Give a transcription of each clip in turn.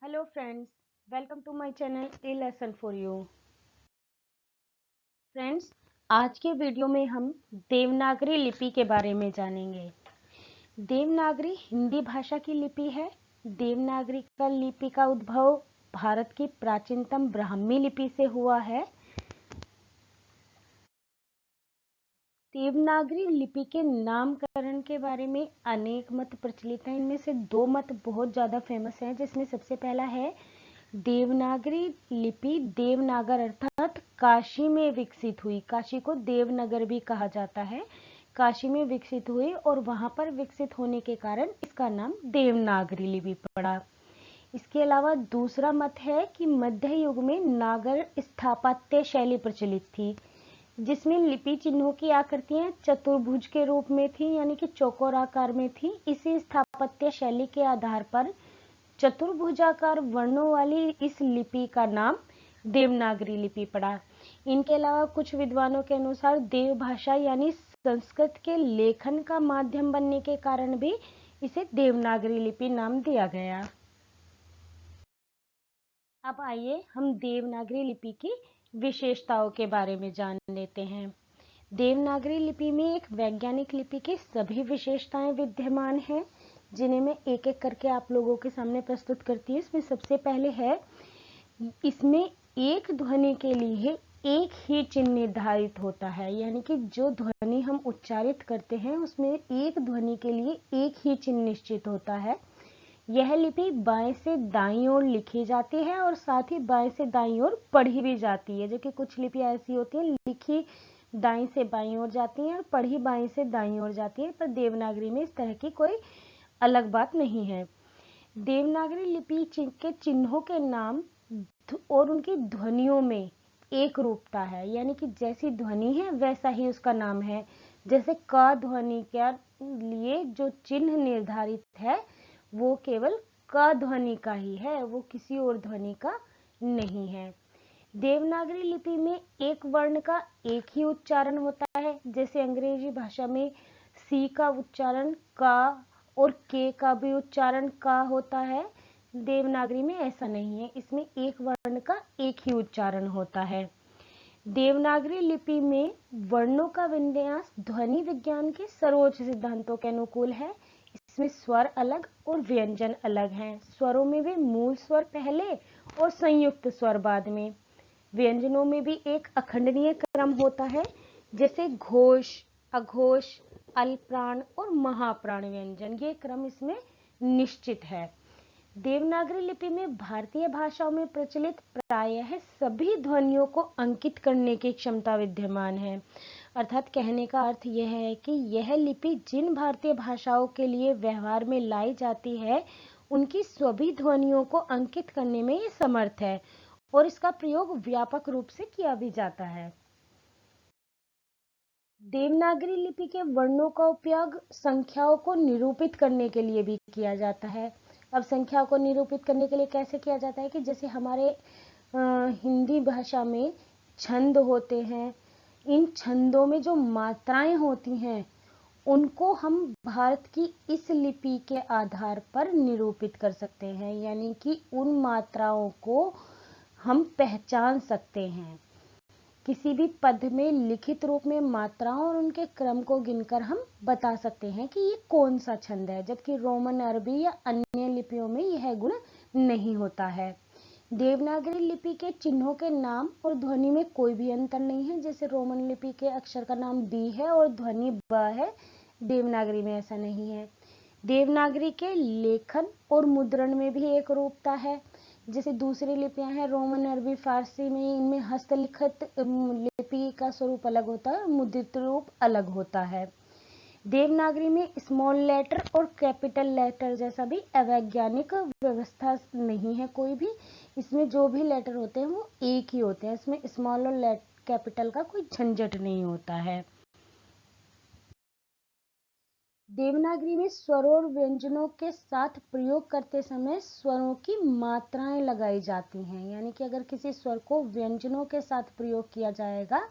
Hello friends, welcome to my channel A Lesson for You। Friends, आज के video में हम देवनागरी लिपि के बारे में जानेंगे। देवनागरी हिंदी भाषा की लिपि है। देवनागरी का लिपि का उद्भव भारत की प्राचीनतम ब्राह्मी लिपि से हुआ है। देवनागरी लिपि के नामकरण के बारे में अनेक मत प्रचलित हैं। इनमें से दो मत बहुत ज़्यादा फेमस हैं, जिसमें सबसे पहला है देवनागरी लिपि देवनागर अर्थात काशी में विकसित हुई। काशी को देवनगर भी कहा जाता है। काशी में विकसित हुई और वहां पर विकसित होने के कारण इसका नाम देवनागरी लिपि पड़ा। इसके अलावा दूसरा मत है कि मध्य युग में नागर स्थापत्य शैली प्रचलित थी, जिसमें लिपि चिन्हों की आकृतियां चतुर्भुज के रूप में थी, यानी कि चौकोर आकार में थी। इसी स्थापत्य शैली के आधार पर चतुर्भुजाकार वर्णों वाली इस लिपि का नाम देवनागरी लिपि पड़ा। इनके अलावा कुछ विद्वानों के अनुसार देव भाषा यानी संस्कृत के लेखन का माध्यम बनने के कारण भी इसे देवनागरी लिपि नाम दिया गया। अब आइए हम देवनागरी लिपि की विशेषताओं के बारे में जान लेते हैं। देवनागरी लिपि में एक वैज्ञानिक लिपि की सभी विशेषताएं विद्यमान हैं, जिन्हें मैं एक एक करके आप लोगों के सामने प्रस्तुत करती हूँ। इसमें सबसे पहले है, इसमें एक ध्वनि के लिए एक ही चिन्ह निर्धारित होता है, यानी कि जो ध्वनि हम उच्चारित करते हैं उसमें एक ध्वनि के लिए एक ही चिन्ह निश्चित होता है। यह लिपि बाएं से दाईं ओर लिखी जाती है और साथ ही बाएं से दाईं ओर पढ़ी भी जाती है, जो कि कुछ लिपियां ऐसी होती हैं लिखी दाईं से बाईं ओर जाती हैं और पढ़ी बाईं से दाईं ओर जाती है, पर देवनागरी में इस तरह की कोई अलग बात नहीं है। देवनागरी लिपि के चिन्हों के नाम और उनकी ध्वनियों में एक रूपता है, यानी कि जैसी ध्वनि है वैसा ही उसका नाम है। जैसे क ध्वनि के लिए जो चिन्ह निर्धारित है वो केवल क ध्वनि का ही है, वो किसी और ध्वनि का नहीं है। देवनागरी लिपि में एक वर्ण का एक ही उच्चारण होता है। जैसे अंग्रेजी भाषा में सी का उच्चारण का और के का भी उच्चारण का होता है, देवनागरी में ऐसा नहीं है। इसमें एक वर्ण का एक ही उच्चारण होता है। देवनागरी लिपि में वर्णों का विन्यास ध्वनि विज्ञान के सर्वोच्च सिद्धांतों के अनुकूल है। इसमें स्वर अलग और व्यंजन अलग हैं। स्वरों में भी मूल स्वर पहले और संयुक्त स्वर बाद में। व्यंजनों में भी एक अखंडनीय क्रम होता है, जैसे घोष, अघोष, अल्पप्राण और महाप्राण व्यंजन। ये क्रम इसमें निश्चित है। देवनागरी लिपि में भारतीय भाषाओं में प्रचलित प्रायः सभी ध्वनियों को अंकित करने की क्षमता विद्यमान है। अर्थात कहने का अर्थ यह है कि यह लिपि जिन भारतीय भाषाओं के लिए व्यवहार में लाई जाती है उनकी सभी ध्वनियों को अंकित करने में ये समर्थ है और इसका प्रयोग व्यापक रूप से किया भी जाता है। देवनागरी लिपि के वर्णों का उपयोग संख्याओं को निरूपित करने के लिए भी किया जाता है। अब संख्याओं को निरूपित करने के लिए कैसे किया जाता है कि जैसे हमारे हिंदी भाषा में छंद होते हैं, इन छंदों में जो मात्राएं होती हैं उनको हम भारत की इस लिपि के आधार पर निरूपित कर सकते हैं, यानी कि उन मात्राओं को हम पहचान सकते हैं। किसी भी पद में लिखित रूप में मात्राओं और उनके क्रम को गिनकर हम बता सकते हैं कि ये कौन सा छंद है, जबकि रोमन, अरबी या अन्य लिपियों में यह गुण नहीं होता है। देवनागरी लिपि के चिन्हों के नाम और ध्वनि में कोई भी अंतर नहीं है। जैसे रोमन लिपि के अक्षर का नाम बी है और ध्वनि ब है, देवनागरी में ऐसा नहीं है। देवनागरी के लेखन और मुद्रण में भी एक रूपता है। जैसे दूसरी लिपियां हैं रोमन, अरबी, फारसी में, इनमें हस्तलिखित लिपि का स्वरूप अलग होता है और मुद्रित रूप अलग होता है। देवनागरी में स्मॉल लेटर और कैपिटल लेटर जैसा भी अवैज्ञानिक व्यवस्था नहीं है कोई भी। इसमें जो भी लेटर होते हैं वो एक ही होते हैं। इसमें स्मॉल और कैपिटल का कोई झंझट नहीं होता है। देवनागरी में स्वरों और व्यंजनों के साथ प्रयोग करते समय स्वरों की मात्राएं लगाई जाती हैं, यानी कि अगर किसी स्वर को व्यंजनों के साथ प्रयोग किया जाएगा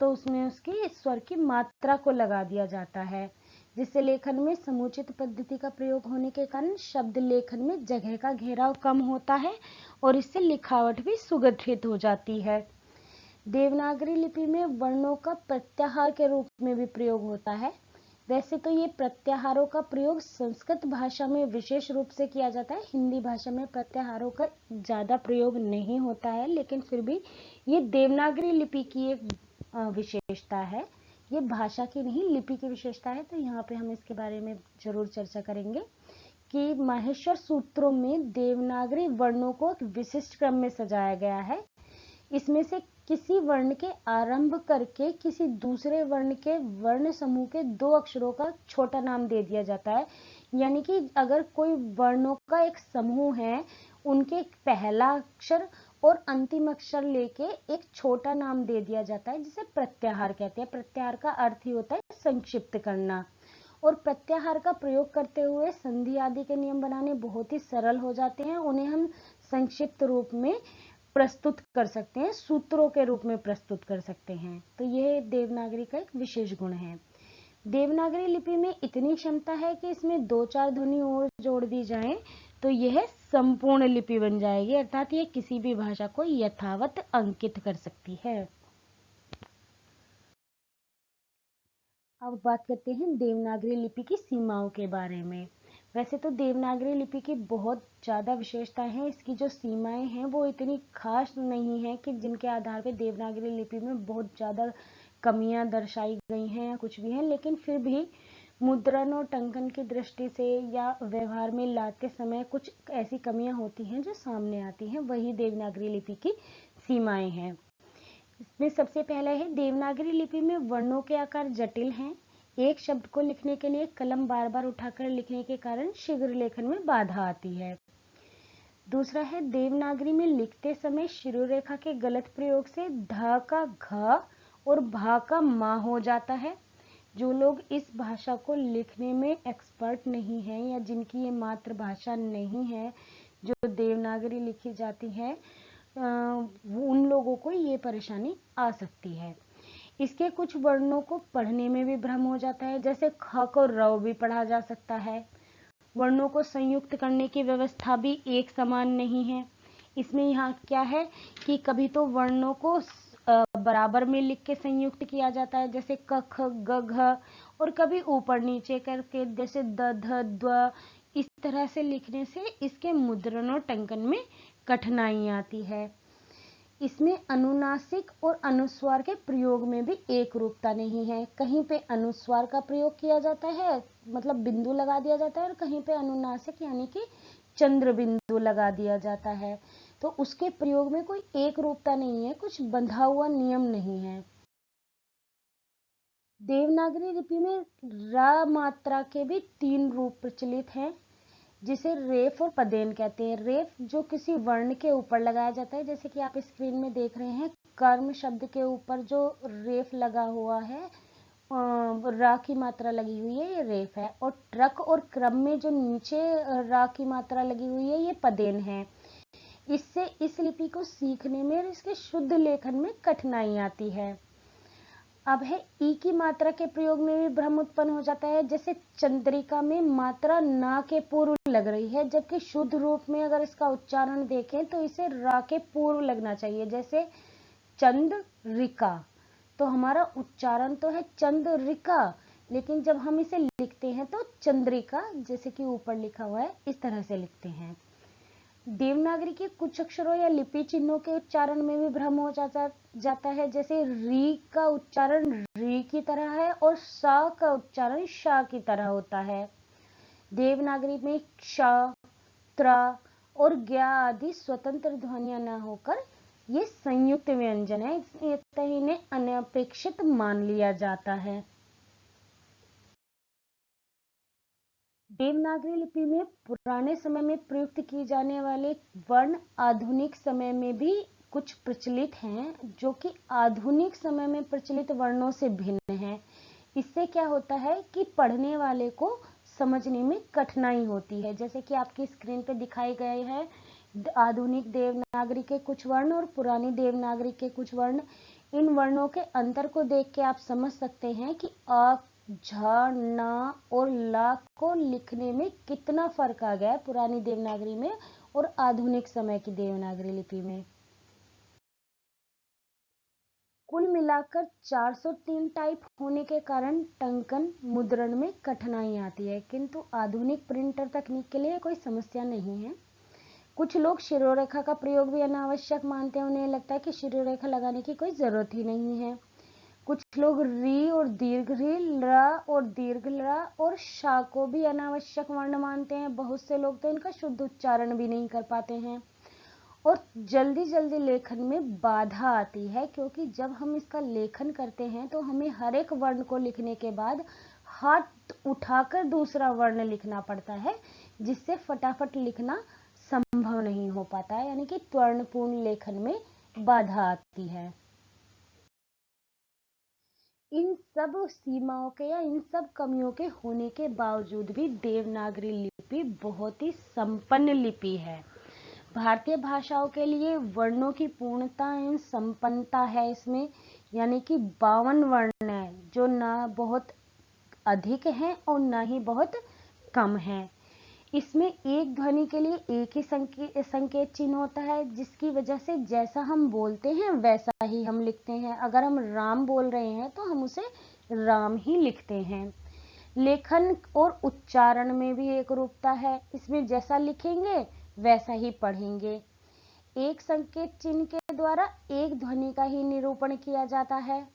तो उसमें उसकी स्वर की मात्रा को लगा दिया जाता है। जिससे लेखन में समुचित पद्धति का प्रयोग होने के कारण शब्द लेखन में जगह का घेराव कम होता है और इससे लिखावट भी सुगठित हो जाती है। देवनागरी लिपि में वर्णों का प्रत्याहार के रूप में भी प्रयोग होता है। वैसे तो ये प्रत्याहारों का प्रयोग संस्कृत भाषा में विशेष रूप से किया जाता है, हिंदी भाषा में प्रत्याहारों का ज़्यादा प्रयोग नहीं होता है, लेकिन फिर भी ये देवनागरी लिपि की एक विशेषता है। ये भाषा की नहीं, लिपि की विशेषता है, तो यहाँ पे हम इसके बारे में जरूर चर्चा करेंगे कि माहेश्वर सूत्रों में देवनागरी वर्णों को एक विशिष्ट क्रम में सजाया गया है। इसमें से किसी वर्ण के आरंभ करके किसी दूसरे वर्ण के वर्ण समूह के दो अक्षरों का छोटा नाम दे दिया जाता है। यानी कि अगर कोई वर्णों का एक समूह है, उनके पहला अक्षर और अंतिम अक्षर लेके एक छोटा नाम दे दिया जाता है, जिसे प्रत्याहार कहते हैं। प्रत्याहार का अर्थ ही होता है संक्षिप्त करना, और प्रत्याहार का प्रयोग करते हुए संधि आदि के नियम बनाने बहुत ही सरल हो जाते हैं। उन्हें हम संक्षिप्त रूप में प्रस्तुत कर सकते हैं, सूत्रों के रूप में प्रस्तुत कर सकते हैं। तो यह देवनागरी का एक विशेष गुण है। देवनागरी लिपि में इतनी क्षमता है कि इसमें 2-4 ध्वनि और जोड़ दी जाएं तो यह संपूर्ण लिपि बन जाएगी, अर्थात यह किसी भी भाषा को यथावत अंकित कर सकती है। अब बात करते हैं देवनागरी लिपि की सीमाओं के बारे में। वैसे तो देवनागरी लिपि की बहुत ज़्यादा विशेषताएं हैं। इसकी जो सीमाएं हैं वो इतनी खास नहीं है कि जिनके आधार पर देवनागरी लिपि में बहुत ज़्यादा कमियां दर्शाई गई हैं या कुछ भी है, लेकिन फिर भी मुद्रण और टंकन की दृष्टि से या व्यवहार में लाते समय कुछ ऐसी कमियां होती हैं जो सामने आती हैं। वही देवनागरी लिपि की सीमाएं हैं। इसमें सबसे पहला है, देवनागरी लिपि में वर्णों के आकार जटिल हैं। एक शब्द को लिखने के लिए कलम बार बार उठाकर लिखने के कारण शीघ्र लेखन में बाधा आती है। दूसरा है, देवनागरी में लिखते समय शिरोरेखा के गलत प्रयोग से ध का घ और भा का मा हो जाता है। जो लोग इस भाषा को लिखने में एक्सपर्ट नहीं हैं या जिनकी ये मातृभाषा नहीं है, जो देवनागरी लिखी जाती है, उन लोगों को ये परेशानी आ सकती है। इसके कुछ वर्णों को पढ़ने में भी भ्रम हो जाता है, जैसे ख को र भी पढ़ा जा सकता है। वर्णों को संयुक्त करने की व्यवस्था भी एक समान नहीं है। इसमें यहाँ क्या है कि कभी तो वर्णों को बराबर में लिख के संयुक्त किया जाता है, जैसे क ख ग घ, और कभी ऊपर नीचे करके जैसे द ध द्व। इस तरह से लिखने से इसके मुद्रण और टंकन में कठिनाई आती है। इसमें अनुनासिक और अनुस्वार के प्रयोग में भी एक रूपता नहीं है। कहीं पे अनुस्वार का प्रयोग किया जाता है, मतलब बिंदु लगा दिया जाता है, और कहीं पे अनुनासिक यानी कि चंद्र बिंदु लगा दिया जाता है। तो उसके प्रयोग में कोई एक रूपता नहीं है, कुछ बंधा हुआ नियम नहीं है। देवनागरी लिपि में र मात्रा के भी 3 रूप प्रचलित हैं, जिसे रेफ और पदेन कहते हैं। रेफ जो किसी वर्ण के ऊपर लगाया जाता है, जैसे कि आप स्क्रीन में देख रहे हैं, कर्म शब्द के ऊपर जो रेफ लगा हुआ है, रा की मात्रा लगी हुई है, ये रेफ है। और ट्रक और क्रम में जो नीचे रा की मात्रा लगी हुई है, ये पदेन है। इससे इस लिपि को सीखने में और इसके शुद्ध लेखन में कठिनाई आती है। अब है ई की मात्रा के प्रयोग में भी भ्रम उत्पन्न हो जाता है, जैसे चंद्रिका में मात्रा ना के पूर्व लग रही है, जबकि शुद्ध रूप में अगर इसका उच्चारण देखें तो इसे रा के पूर्व लगना चाहिए। जैसे चंद्रिका, तो हमारा उच्चारण तो है चंद्रिका, लेकिन जब हम इसे लिखते हैं तो चंद्रिका, जैसे कि ऊपर लिखा हुआ है, इस तरह से लिखते हैं। देवनागरी के कुछ अक्षरों या लिपि चिन्हों के उच्चारण में भी भ्रम हो जाता है, जैसे री का उच्चारण री की तरह है और सा का उच्चारण शा की तरह होता है। देवनागरी में क्ष, त्र और ज्ञा आदि स्वतंत्र ध्वनियां न होकर ये संयुक्त व्यंजन है, इसलिए इन्हें अनपेक्षित मान लिया जाता है। देवनागरी लिपि में पुराने समय में प्रयुक्त किए जाने वाले वर्ण आधुनिक समय में भी कुछ प्रचलित हैं, जो कि आधुनिक समय में प्रचलित वर्णों से भिन्न हैं। इससे क्या होता है कि पढ़ने वाले को समझने में कठिनाई होती है। जैसे कि आपकी स्क्रीन पे दिखाए गए हैं आधुनिक देवनागरी के कुछ वर्ण और पुरानी देवनागरी के कुछ वर्ण। इन वर्णों के अंतर को देख के आप समझ सकते हैं कि अ, झ, न और ला को लिखने में कितना फर्क आ गया है पुरानी देवनागरी में और आधुनिक समय की देवनागरी लिपि में। कुल मिलाकर 403 टाइप होने के कारण टंकन मुद्रण में कठिनाई आती है, किंतु आधुनिक प्रिंटर तकनीक के लिए कोई समस्या नहीं है। कुछ लोग शिरोरेखा का प्रयोग भी अनावश्यक मानते हैं, उन्हें लगता है कि शिरोरेखा लगाने की कोई जरूरत ही नहीं है। कुछ लोग री और दीर्घ री, रा और दीर्घ रा और शा को भी अनावश्यक वर्ण मानते हैं। बहुत से लोग तो इनका शुद्ध उच्चारण भी नहीं कर पाते हैं और जल्दी जल्दी लेखन में बाधा आती है, क्योंकि जब हम इसका लेखन करते हैं तो हमें हर एक वर्ण को लिखने के बाद हाथ उठाकर दूसरा वर्ण लिखना पड़ता है, जिससे फटाफट लिखना संभव नहीं हो पाता है, यानी कि त्वरणपूर्ण लेखन में बाधा आती है। इन सब सीमाओं के या इन सब कमियों के होने के बावजूद भी देवनागरी लिपि बहुत ही संपन्न लिपि है। भारतीय भाषाओं के लिए वर्णों की पूर्णता एवं संपन्नता है इसमें, यानी कि 52 वर्ण है, जो ना बहुत अधिक हैं और ना ही बहुत कम है। इसमें एक ध्वनि के लिए एक ही संकेत चिन्ह होता है, जिसकी वजह से जैसा हम बोलते हैं वैसा ही हम लिखते हैं। अगर हम राम बोल रहे हैं तो हम उसे राम ही लिखते हैं। लेखन और उच्चारण में भी एक रूपता है, इसमें जैसा लिखेंगे वैसा ही पढ़ेंगे। एक संकेत चिन्ह के द्वारा एक ध्वनि का ही निरूपण किया जाता है।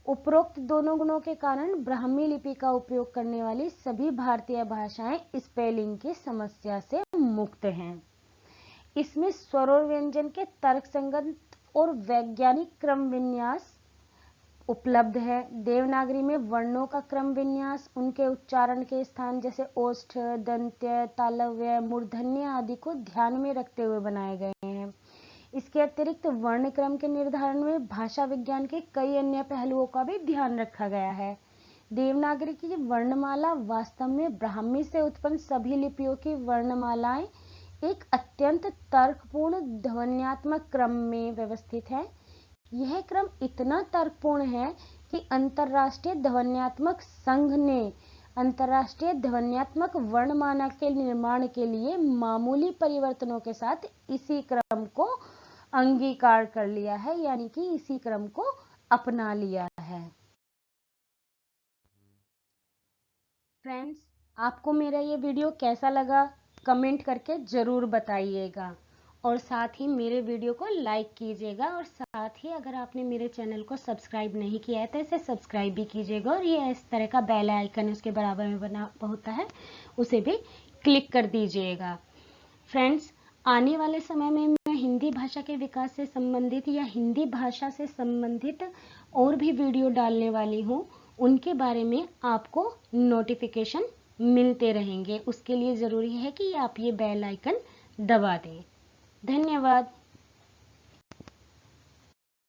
उपरोक्त दोनों गुणों के कारण ब्राह्मी लिपि का उपयोग करने वाली सभी भारतीय भाषाएं स्पेलिंग की समस्या से मुक्त हैं। इसमें स्वर और व्यंजन के तर्कसंगत और वैज्ञानिक क्रम विन्यास उपलब्ध है। देवनागरी में वर्णों का क्रम विन्यास उनके उच्चारण के स्थान जैसे ओष्ठ, दंत्य, तालव्य, मूर्धन्य आदि को ध्यान में रखते हुए बनाए गए हैं। इसके अतिरिक्त वर्ण क्रम के निर्धारण में भाषा विज्ञान के कई अन्य पहलुओं का भी ध्यान रखा गया है। देवनागरी की वर्णमाला वास्तव में ब्राह्मी से उत्पन्न सभी लिपियों की वर्णमालाएं एक अत्यंत तर्कपूर्ण ध्वन्यात्मक क्रम में व्यवस्थित है। यह क्रम इतना तर्कपूर्ण है कि अंतरराष्ट्रीय ध्वन्यात्मक संघ ने अंतरराष्ट्रीय ध्वन्यात्मक वर्णमाला के निर्माण के लिए मामूली परिवर्तनों के साथ इसी क्रम को अंगीकार कर लिया है, यानी कि इसी क्रम को अपना लिया है। फ्रेंड्स, आपको मेरा ये वीडियो कैसा लगा कमेंट करके जरूर बताइएगा और साथ ही मेरे वीडियो को लाइक कीजिएगा और साथ ही अगर आपने मेरे चैनल को सब्सक्राइब नहीं किया है तो इसे सब्सक्राइब भी कीजिएगा और ये इस तरह का बेल आइकन उसके बराबर में बना होता है, उसे भी क्लिक कर दीजिएगा। फ्रेंड्स, आने वाले समय में मैं हिंदी भाषा के विकास से संबंधित या हिंदी भाषा से संबंधित और भी वीडियो डालने वाली हूँ, उनके बारे में आपको नोटिफिकेशन मिलते रहेंगे। उसके लिए ज़रूरी है कि आप ये बेल आइकन दबा दें। धन्यवाद।